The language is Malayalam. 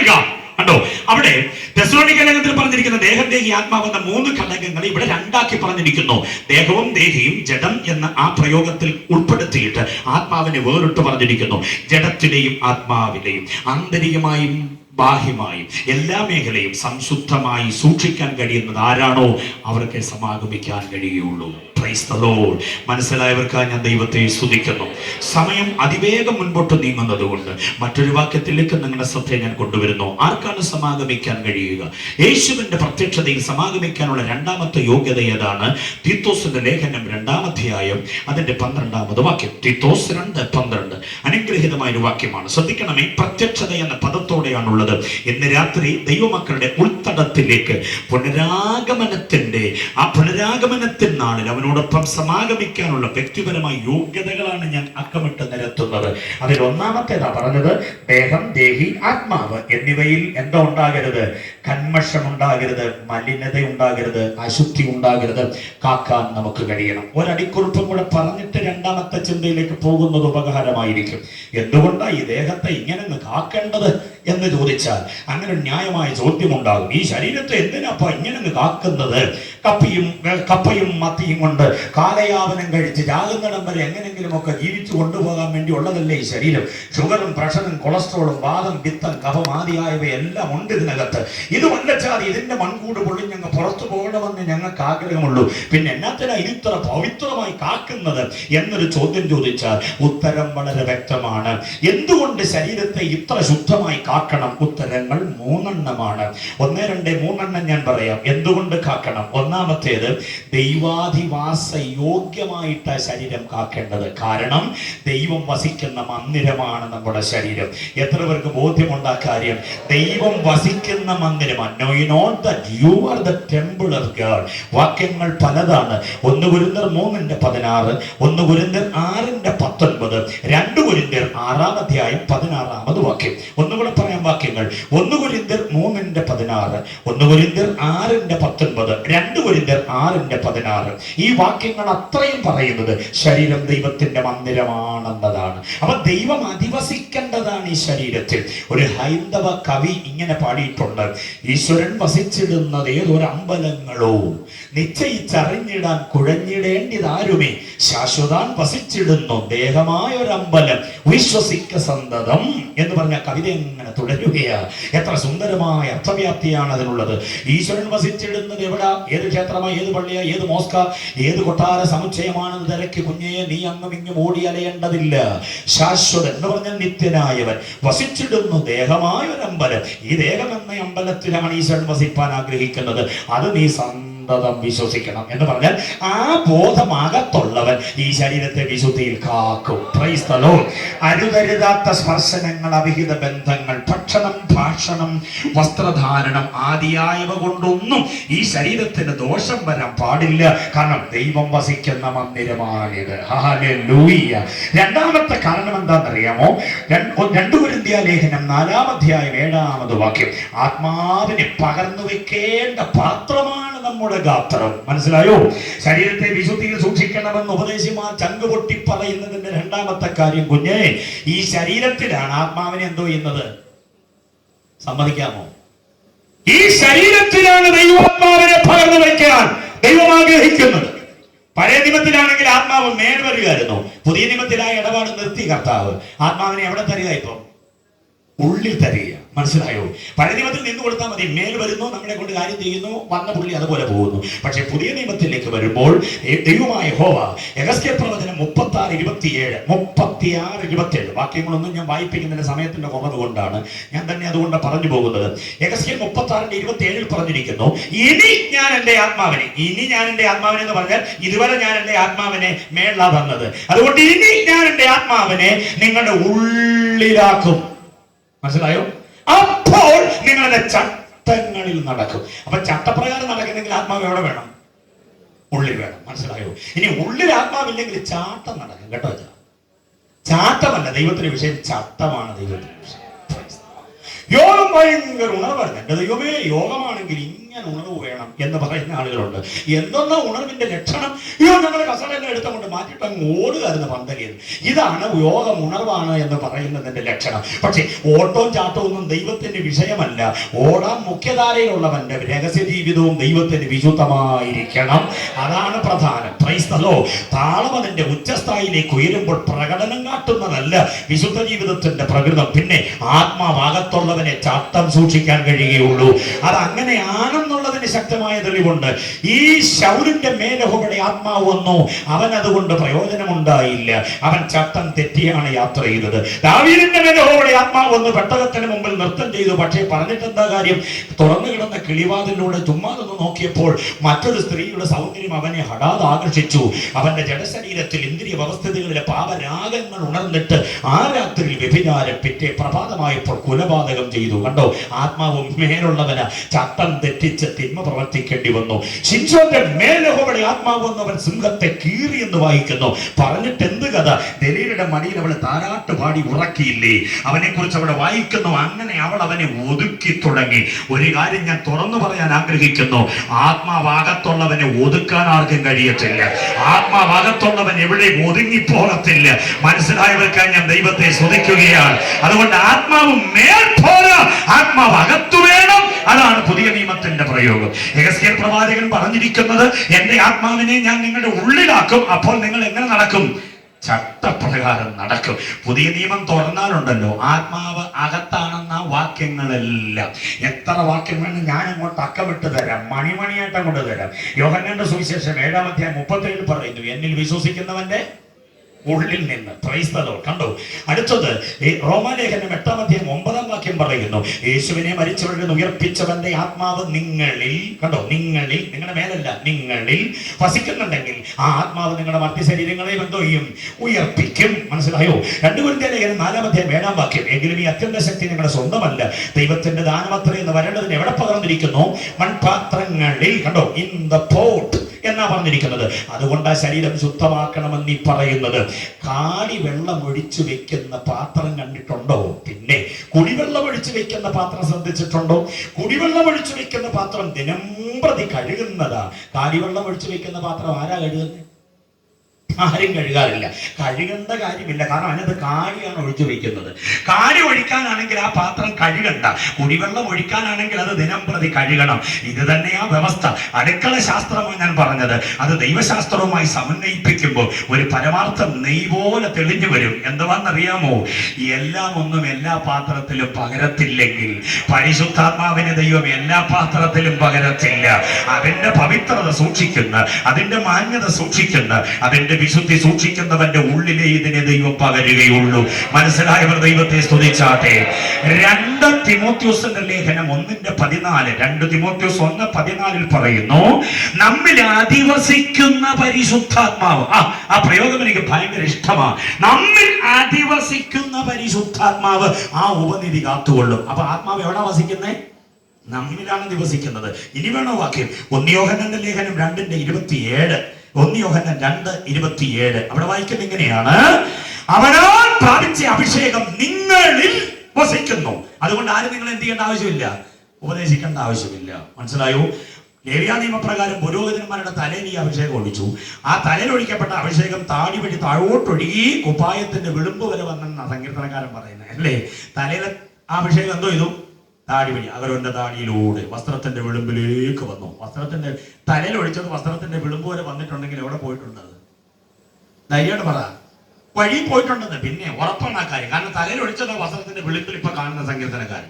നൽകുക. കണ്ടോ, അവിടെ തെസ്സലോനിക്ക ലേഖനത്തിൽ പറഞ്ഞിരിക്കുന്ന ദേഹം, ദേഹി, ആത്മാവെന്ന 3 ഘടകങ്ങൾ ഇവിടെ 2ആക്കി പറഞ്ഞിരിക്കുന്നു. ദേഹവും ദേഹിയും ജഡം എന്ന ആ പ്രയോഗത്തിൽ ഉൾപ്പെടുത്തിയിട്ട് ആത്മാവിനെ വേറിട്ട് പറഞ്ഞിരിക്കുന്നു. ജഡത്തിലെയും ആത്മാവിലെയും ആന്തരികമായും ബാഹ്യമായും എല്ലാ മേഖലയും സംശുദ്ധമായി സൂക്ഷിക്കാൻ കഴിയുന്നത് ആരാണോ അവർക്ക് സമാഗമിക്കാൻ കഴിയുള്ളൂ. Price the Lord. മനസ്സിലായവർക്കായി ഞാൻ ദൈവത്തെ സ്തുതിക്കുന്നു. സമയം അതിവേഗം മുൻപോട്ട് നീങ്ങുന്നത് കൊണ്ട് മറ്റൊരു വാക്യത്തിലേക്ക് നിങ്ങളുടെ ശ്രദ്ധയെ ഞാൻ കൊണ്ടുവരുന്നു. ആർക്കാണ് സമാഗമിക്കാൻ കഴിയുക? യേശുവിന്റെ പ്രത്യക്ഷതയിൽ സമാഗമിക്കാനുള്ള 2ാമത്തെ യോഗ്യത ഏതാണ്? തീത്തോസിന്റെ ലേഖനം 2-ാം അധ്യായം അതിന്റെ 12-ാമത് വാക്യം. തീത്തോസ് 2:12 അനുഗ്രഹീതമായ ഒരു വാക്യമാണ്. ശ്രദ്ധിക്കണമേ, പ്രത്യക്ഷത എന്ന പദത്തോടെയാണുള്ളത്. ഇന്ന് രാത്രി ദൈവമക്കളുടെ ഉൾത്തടത്തിലേക്ക് പുനരാഗമനത്തിന്റെ ആ പുനരാഗമനത്തിൻ നാളിൽ അവനോടൊപ്പം സമാഗമിക്കാനുള്ള വ്യക്തിപരമായ യോഗ്യതകളാണ് ഞാൻ അക്കമിട്ട് നിരത്തുന്നത്. അതിൽ 1-ാമത്തേതാ പറഞ്ഞത്, ദേഹം, ദേഹി, ആത്മാവ് എന്നിവയിൽ എന്താ ഉണ്ടാകരുത്? കന്മഷം ഉണ്ടാകരുത്, മലിനത ഉണ്ടാകരുത്, അശുദ്ധി ഉണ്ടാകരുത്. കാക്കാൻ നമുക്ക് കഴിയണം. ഒരടിക്കുറിപ്പും കൂടെ പറഞ്ഞിട്ട് 2ാമത്തെ ചിന്തയിലേക്ക് പോകുന്നത് ഉപകാരമായിരിക്കും. എന്തുകൊണ്ടാണ് ഈ ദേഹത്തെ ഇങ്ങനെ കാക്കേണ്ടത് എന്ന് ചോദിച്ചാൽ അങ്ങനെ ഒരു ന്യായമായ ചോദ്യം ഉണ്ടാകും. ഈ ശരീരത്തെ എന്തിനാ ഇങ്ങനെ കാക്കുന്നത്? കപ്പയും മത്തിയും കൊണ്ട് കാലയാപനം കഴിച്ച് ജാകുന്നിടം വരെ എങ്ങനെങ്കിലും ഒക്കെ ജീവിച്ചു കൊണ്ടുപോകാൻ വേണ്ടി ഉള്ളതല്ലേ ഈ ശരീരം? ഷുഗറും പ്രഷറും കൊളസ്ട്രോളും വാദം, പിത്തം, കഫം ആദിയായവയെല്ലാം ഉണ്ട് ഇതിനകത്ത്. ഇത് വല്ലച്ചാതി ഇതിന്റെ മൺകൂട് പൊള്ളി ഞങ്ങൾ പുറത്തു പോകണമെന്ന് ഞങ്ങൾക്ക് ആഗ്രഹമുള്ളൂ. പിന്നെ എന്നാത്തിനാ ഇതിത്ര പവിത്രമായി കാക്കുന്നത് എന്നൊരു ചോദ്യം ചോദിച്ചാൽ ഉത്തരം വളരെ വ്യക്തമാണ്. എന്തുകൊണ്ട് ശരീരത്തെ ഇത്ര ശുദ്ധമായി കാക്കണം? ഉത്തരങ്ങൾ 3 1, 2, 3 ഞാൻ പറയാം. എന്തുകൊണ്ട് കാക്കണം? ഒന്നാമത്തേത്, ദൈവാധിവാസ യോഗ്യമായിട്ട് ശരീരം കാക്കേണ്ടത്. കാരണം ദൈവം വസിക്കുന്ന മന്ദിരമാണ് നമ്മുടെ ശരീരം. എത്ര പേർക്ക് ബോധ്യമുണ്ട് ആ കാര്യം? ദൈവം വസിക്കുന്ന മന്ദിരമാണ്. Know you not that you are the temple of God? വാക്യങ്ങൾ പലതാണ്. 1 കൊരിന്ത്യർ 3:16, 1 കൊരിന്ത്യർ 6:19, 2 കൊരിന്ത്യർ 6-ാം അധ്യായം 16-ാമത് വാക്യം. ഒന്നുകൂടെ പറയാം വാക്യങ്ങൾ. 1 കൊരിന്ത്യർ 3:16, 1 കൊരിന്ത്യർ 6:19, 2 കൊരിന്ത്യർ 6:16. ഈ വാക്യങ്ങൾ അത്രയും പറയുന്നത് ശരീരം ദൈവത്തിന്റെ മന്ദിരമാണെന്നതാണ്. അപ്പൊ ദൈവം അധിവസിക്കേണ്ടതാണ് ഈ ശരീരത്തിൽ. ഒരു ഹൈന്ദവ കവി ഇങ്ങനെ പാടിയിട്ടുണ്ട്: ഈശ്വരൻ വസിച്ചിടുന്നത് ഏതൊരു അമ്പലങ്ങളോ, നിശ്ചയിച്ചറിഞ്ഞിടാൻ കുഴഞ്ഞിടേണ്ടിതാരുമേ, ശാശ്വതാൻ വസിച്ചിടുന്നു ദേഹമായ ഒരമ്പലം, വിശ്വസിക്ക സന്തതം എന്ന് പറഞ്ഞ കവിത എങ്ങനെ തുടരുകയാ. എത്ര സുന്ദരമായ അർത്ഥവ്യാപ്തിയാണ് അതിനുള്ളത്. ഈശ്വരൻ വസിച്ചിടുന്നത് എവിടാ? ഏത് ക്ഷേത്രമാ, ഏത് പള്ളിയാ, ഏത് മോസ്ക, ഏത് കൊട്ടാര സമുച്ചയമാണെന്ന് തിരക്ക് കുഞ്ഞേ നീ അങ്ങും ഇങ്ങും ഓടി അലയേണ്ടതില്ല. ശാശ്വതൻ എന്ന് പറഞ്ഞാൽ നിത്യനായവൻ വസിച്ചിടുന്നു ദേഹമായ ഒരമ്പലം. ഈ ദേഹം എന്ന അമ്പലത്തിലാണ് ഈശ്വരൻ വസിപ്പാൻ ആഗ്രഹിക്കുന്നത്. അത് നീ സന്തതം വിശ്വസിക്കണം എന്ന് പറഞ്ഞാൽ ആ ബോധമാകത്തുള്ളവൻ ഈ ശരീരത്തെ വിശുദ്ധിയിൽ കാക്കും. Praise the Lord. അരുതരുതാത്ത സ്പർശനങ്ങൾ, അവിഹിത ബന്ധങ്ങൾ, ഭക്ഷണം, ഭാഷണം, വസ്ത്രധാരണം ആദിയായവ കൊണ്ടൊന്നും ഈ ശരീരത്തിന് ദോഷം വരാൻ പാടില്ല. കാരണം ദൈവം വസിക്കുന്ന മന്ദിരമാണിത്. ഹല്ലേലൂയ. 2ാമത്തെ കാരണം എന്താണെന്നറിയാമോ? 2 കൊരിന്ത്യ ലേഖനം 4-ാം അധ്യായം 7-ാമത് വാക്യം. ആത്മാവിനെ പകർന്നു വെക്കേണ്ട പാത്രമാണ് നമ്മുടെ ഗാത്രം. മനസ്സിലായോ? ശരീരത്തെ വിശുദ്ധിയിൽ സൂക്ഷിക്കണമെന്ന് ഉപദേശിമാർ ചങ്ക് പൊട്ടി പറയുന്നതിന്റെ 2ാമത്തെ കാര്യം, കുഞ്ഞേ, ഈ ശരീരത്തിലാണ് ആത്മാവിനെ എന്തോ ചെയ്യുന്നത്? സമ്മതിക്കാമോ? ഈ ശരീരത്തിലാണ് ദൈവാത്മാവിനെ പകർന്നു വയ്ക്കാൻ ദൈവം ആഗ്രഹിക്കുന്നത്. പഴയ നിയമത്തിലാണെങ്കിൽ ആത്മാവ് മേൽ വരികയായിരുന്നു. പുതിയ നിയമത്തിലായ ഇടപാട് നിർത്തി കർത്താവ്. ആത്മാവിനെ എവിടെ തരിക? ഇപ്പം ഉള്ളിൽ തരിക. മനസ്സിലായോ? പഴയ നിയമത്തിൽ നിന്ന് കൊടുത്താൽ മതി, മേൽ വരുന്നു, നമ്മളെ കൊണ്ട് കാര്യം ചെയ്യുന്നു, വന്ന പുള്ളി അതുപോലെ പോകുന്നു. പക്ഷെ പുതിയ നിയമത്തിലേക്ക് വരുമ്പോൾ ദൈവമായ യഹോവ യെഹെസ്കേൽ പ്രവചനം 36:27 വാക്യങ്ങളൊന്നും ഞാൻ വായിപ്പിക്കുന്നതിന്റെ സമയത്തിന്റെ കുറവ് കൊണ്ടാണ് ഞാൻ തന്നെ അതുകൊണ്ട് പറഞ്ഞു പോകുന്നത്. യെഹെസ്കേൽ 36:27 പറഞ്ഞിരിക്കുന്നു, ഇനി ഞാൻ എൻ്റെ ആത്മാവിനെ എന്ന് പറഞ്ഞാൽ ഇതുവരെ ഞാൻ എൻ്റെ ആത്മാവിനെ മേളാ തന്നത്, അതുകൊണ്ട് ഇനി ഞാൻ എൻ്റെ ആത്മാവിനെ നിങ്ങളുടെ ഉള്ളിലാക്കും. മനസ്സിലായോ? അപ്പോൾ നിങ്ങളുടെ ചട്ടങ്ങളിൽ നടക്കും. അപ്പൊ ചട്ടപ്രകാരം നടക്കുന്നെങ്കിൽ ആത്മാവ് എവിടെ വേണം? ഉള്ളിൽ വേണം. മനസ്സിലായോ? ഇനി ഉള്ളിൽ ആത്മാവില്ലെങ്കിൽ ചാട്ടം നടക്കും. കേട്ടോ? ചാട്ടമല്ല ദൈവത്തിന്റെ വിഷയം, ചട്ടമാണ് ദൈവത്തിന്റെ വിഷയം. യോഗം ഭയങ്കര ഉണർവായിരുന്നു. എന്റെ ദൈവമേ, യോഗമാണെങ്കിൽ ഇങ്ങനെ ഉണർവ് വേണം എന്ന് പറയുന്ന ആളുകളുണ്ട്. എന്തെന്നാ ഉണർവിന്റെ ലക്ഷണം? അയ്യോ ഞങ്ങൾ കസടെല്ലാം എടുത്തുകൊണ്ട് മാറ്റിയിട്ട് അങ്ങ് ഓടുകയായിരുന്നു പന്തലിൽ. ഇതാണ് യോഗം ഉണർവാണ് എന്ന് പറയുന്നതിന്റെ ലക്ഷണം. പക്ഷേ ഓട്ടവും ചാട്ടവും ഒന്നും ദൈവത്തിന്റെ വിഷയമല്ല. ഓടാൻ മുഖ്യധാരയിലുള്ളവന്റെ രഹസ്യ ജീവിതവും ദൈവത്തിന് വിശുദ്ധമായിരിക്കണം. അതാണ് പ്രധാനം. Price the Lord. താളം അതിന്റെ ഉച്ചസ്ഥായിലേക്ക് ഉയരുമ്പോൾ പ്രകടനം കാട്ടുന്നതല്ല വിശുദ്ധ ജീവിതത്തിന്റെ പ്രകൃതം. പിന്നെ ആത്മാവാകത്തുള്ളവനെ ചാട്ടം സൂക്ഷിക്കാൻ കഴിയുകയുള്ളൂ. അത് അങ്ങനെയാണെന്നുള്ളതിന് ശക്തമായ തെളിവുണ്ട്. ഈ ശൗലിന്റെ മേലഹോടെ ആത്മാവ് വന്നു, അവൻ അതുകൊണ്ട് പ്രയോജനമുണ്ടായില്ല. അവൻ ചട്ടം തെറ്റിയാണ് യാത്ര ചെയ്തത്. ദാവീദിന്റെ മേലഹോടെ ആത്മാവ് വന്ന് പെട്ടകത്തിന് മുമ്പിൽ നൃത്തം ചെയ്തു. പക്ഷേ പറഞ്ഞിട്ട് എന്താ കാര്യം? തുറന്നു കിടന്ന കിളിവാതിലൂടെ ചുമ്മാതൊന്ന് നോക്കിയപ്പോൾ മറ്റൊരു സ്ത്രീയുടെ സൗന്ദര്യം അവനെ ഹഠാത് ആകർഷിച്ചു. അവന്റെ ജഡശരീരത്തിൽ ഇന്ദ്രിയ വ്യവസ്ഥിതികളിലെ പാപരാഗങ്ങൾ ഉണർന്നിട്ട് ആ രാത്രിയിൽ വ്യഭിചാരം, പിറ്റേ പ്രഭാതമായപ്പോൾ കുലപാതകം ചെയ്തു. കണ്ടോ, ആത്മാവും മേലുള്ളവന് ചട്ടം തെറ്റിച്ച് തിന്മ പ്രവർത്തിക്കേണ്ടി വന്നു. ശിംശോന്റെ മേലഹോടെ ആത്മാവ് വന്നവൻ സിംഹത്തെ കീറി എന്ന് വായിക്കുന്നു. പറഞ്ഞിട്ട് എന്ത് കഥ? ദലീലയുടെ മടിയിൽ അവളെ താരാട്ട് പാടി ഉറക്കിയില്ലേ? അവനെ കുറിച്ച് അവിടെ വായിക്കുന്നു. അങ്ങനെ അവൾ അവനെ ഒതുക്കി തുടങ്ങി. ഒരു കാര്യം ഞാൻ തുറന്നു പറയാൻ ആഗ്രഹിക്കുന്നു. ആത്മാവാകത്തുള്ളവനെ ഒതുക്കാൻ ആർക്കും കഴിയത്തില്ല. ആത്മാവാകത്തുള്ളവൻ എവിടെയും ഒതുങ്ങിപ്പോകത്തില്ല. മനസ്സിലായവർക്കായി ഞാൻ ദൈവത്തെ സ്തുതിക്കുകയാണ്. അതുകൊണ്ട് ആത്മാവ് മേൽ പോരാ, ആത്മാവ് അകത്തു വേണം. അതാണ് പുതിയ നിയമത്തിന്റെ പ്രയോഗം. യെഹെസ്കേൽ പ്രവാചകൻ പറഞ്ഞിരിക്കുന്നത്, എന്റെ ആത്മാവിനെ ഞാൻ നിങ്ങളുടെ ഉള്ളിലാക്കും, അപ്പോൾ നിങ്ങൾ എങ്ങനെ നടക്കും? ചട്ടപ്രകാരം നടക്കും. പുതിയ നിയമം തുറന്നാലുണ്ടല്ലോ, ആത്മാവ് അകത്താണെന്ന വാക്യങ്ങളെല്ലാം, എത്ര വാക്യം വേണം ഞാൻ അങ്ങോട്ട് അക്കമിട്ട് തരാം, മണിമണിയായിട്ട് അങ്ങോട്ട് തരാം. യോഹന്നാന്റെ സുവിശേഷം 7-ാം അധ്യായം 37 പറയുന്നു, എന്നിൽ വിശ്വസിക്കുന്നവന്റെ ഉള്ളിൽ നിന്ന്. Price the Lord. കണ്ടോ, അടുത്തത് റോമാലേഖനം 8-ാം അധ്യായം 9-ാം വാക്യം പറയുന്നു, യേശുവിനെ മരിച്ചവരിൽ നിന്ന് ഉയർപ്പിച്ചവന്റെ ആത്മാവ് നിങ്ങളിൽ, കണ്ടോ, നിങ്ങളിൽ, നിങ്ങളുടെ മേലല്ല, നിങ്ങളിൽ വസിക്കുന്നുണ്ടെങ്കിൽ ആ ആത്മാവ് നിങ്ങളുടെ മധ്യ ശരീരങ്ങളെയും എന്തോ ചെയ്യും? ഉയർപ്പിക്കും. മനസ്സിലായോ? 2 കൊരിന്ത്യർ ലേഖനം 4-ാം അധ്യായം 7-ാം വാക്യം, എങ്കിലും ഈ അത്യന്ത ശക്തി നിങ്ങളുടെ സ്വന്തമല്ല, ദൈവത്തിന്റെ ദാനമത്രേ എന്ന് വരേണ്ടതിന് എവിടെ പകർന്നിരിക്കുന്നു? മൺപാത്രങ്ങളിൽ. കണ്ടോ, ഇൻ ദ പോട്ട് എന്നാ പറഞ്ഞിരിക്കുന്നത്. അതുകൊണ്ട് ആ ശരീരം ശുദ്ധമാക്കണമെന്ന് ഈ പറയുന്നത്. കാടി വെള്ളം ഒഴിച്ചു വെക്കുന്ന പാത്രം കണ്ടിട്ടുണ്ടോ? പിന്നെ കുടിവെള്ളം ഒഴിച്ചു വെക്കുന്ന പാത്രം ശ്രദ്ധിച്ചിട്ടുണ്ടോ? കുടിവെള്ളം ഒഴിച്ചു വെക്കുന്ന പാത്രം ദിനം പ്രതി കഴുകുന്നതാ. കാടിവെള്ളം ഒഴിച്ചു വെക്കുന്ന പാത്രം ആരാ കഴുകുന്നത്? ആരും കഴുകാറില്ല. കഴുകേണ്ട കാര്യമില്ല, കാരണം അതിനകത്ത് കാടിയാണ് ഒഴിച്ചു വെക്കുന്നത്. കാടി ഒഴിക്കാനാണെങ്കിൽ ആ പാത്രം കഴുകണ്ട. കുടിവെള്ളം ഒഴിക്കാനാണെങ്കിൽ അത് ദിനം പ്രതി കഴുകണം. ഇത് തന്നെയാ വ്യവസ്ഥ. അടുക്കള ശാസ്ത്രമാണ് ഞാൻ പറഞ്ഞത്. അത് ദൈവശാസ്ത്രവുമായി സമന്വയിപ്പിക്കുമ്പോൾ ഒരു പരമാർത്ഥം നെയ് പോലെ തെളിഞ്ഞു വരും. എന്തുവാന്നറിയാമോ? എല്ലാം ഒന്നും എല്ലാ പാത്രത്തിലും പകരത്തില്ലെങ്കിൽ പരിശുദ്ധാത്മാവിനെ ദൈവം എല്ലാ പാത്രത്തിലും പകരത്തില്ല. അതിന്റെ പവിത്രത സൂക്ഷിക്കുന്ന, അതിന്റെ മാന്യത സൂക്ഷിക്കുന്ന, അതിന്റെ വിശുദ്ധി സൂക്ഷിക്കുന്നവന്റെ ഉള്ളിലെ ഇതിനെ ദൈവം പകരുകയുള്ളൂ. മനസ്സിലായവർ ദൈവത്തെ സ്തുതിച്ചാട്ടെ. 2 തിമോത്തിയോസിന്റെ ലേഖനം 1:14, 2 തിമോത്തിയോസ് 1:14 പറയുന്നു, നമ്മിൽ അധിവസിക്കുന്ന പരിശുദ്ധാത്മാവ്. ആ പ്രയോഗം എനിക്ക് ഭയങ്കര ഇഷ്ടമാണ്. നമ്മിൽ അധിവസിക്കുന്ന പരിശുദ്ധാത്മാവ് ആ ഉപനിധി കാത്തുകൊള്ളും. അപ്പൊ ആത്മാവ് എവിടെ വസിക്കുന്നേ? നമ്മിലാണ് ദിവസിക്കുന്നത്. ഇനി വേണോ വാക്യം? 1 യോഹന്നാന്റെ ലേഖനം 2:27, 1 യോഹന്നാൻ 2:27 അവിടെ വായിക്കുന്നത് ഇങ്ങനെയാണ്, അവനാൽ പ്രാപിച്ച അഭിഷേകം നിങ്ങളിൽ വസിക്കുന്നു. അതുകൊണ്ട് ആരും നിങ്ങൾ എന്ത് ചെയ്യേണ്ട ആവശ്യമില്ല, ഉപദേശിക്കേണ്ട ആവശ്യമില്ല. മനസ്സിലായോ? ലേവ്യ നിയമപ്രകാരം പുരോഹിതന്മാരുടെ തലയിൽ ഈ അഭിഷേകം ഒഴിച്ചു. ആ തലയിൽ ഒഴിക്കപ്പെട്ട അഭിഷേകം താടി വഴി താഴോട്ടൊഴുകി കുപ്പായത്തിന്റെ വിളുമ്പ് വരെ വന്നെന്നാണ് സങ്കീർത്തനക്കാരൻ പറയുന്നത്, അല്ലേ? തലയിലെ ആ അഭിഷേകം എന്തോ ചെയ്തു? താടി വഴി, അകരവന്റെ താടിയിലൂടെ വസ്ത്രത്തിന്റെ വിളുമ്പിലേക്ക് വന്നു. വസ്ത്രത്തിന്റെ തലയിൽ ഒഴിച്ചത് വസ്ത്രത്തിന്റെ വിളുമ്പ് വരെ വന്നിട്ടുണ്ടെങ്കിൽ എവിടെ പോയിട്ടുണ്ടത്? ധൈര്യമായിട്ട് പറ, വഴി പോയിട്ടുണ്ടെന്ന്. പിന്നെ ഉറപ്പാണ് ആ കാര്യം, കാരണം തലയിൽ ഒഴിച്ചത് വസ്ത്രത്തിന്റെ വിളിപ്പിൽ ഇപ്പൊ കാണുന്ന സങ്കീർത്തനക്കാരൻ.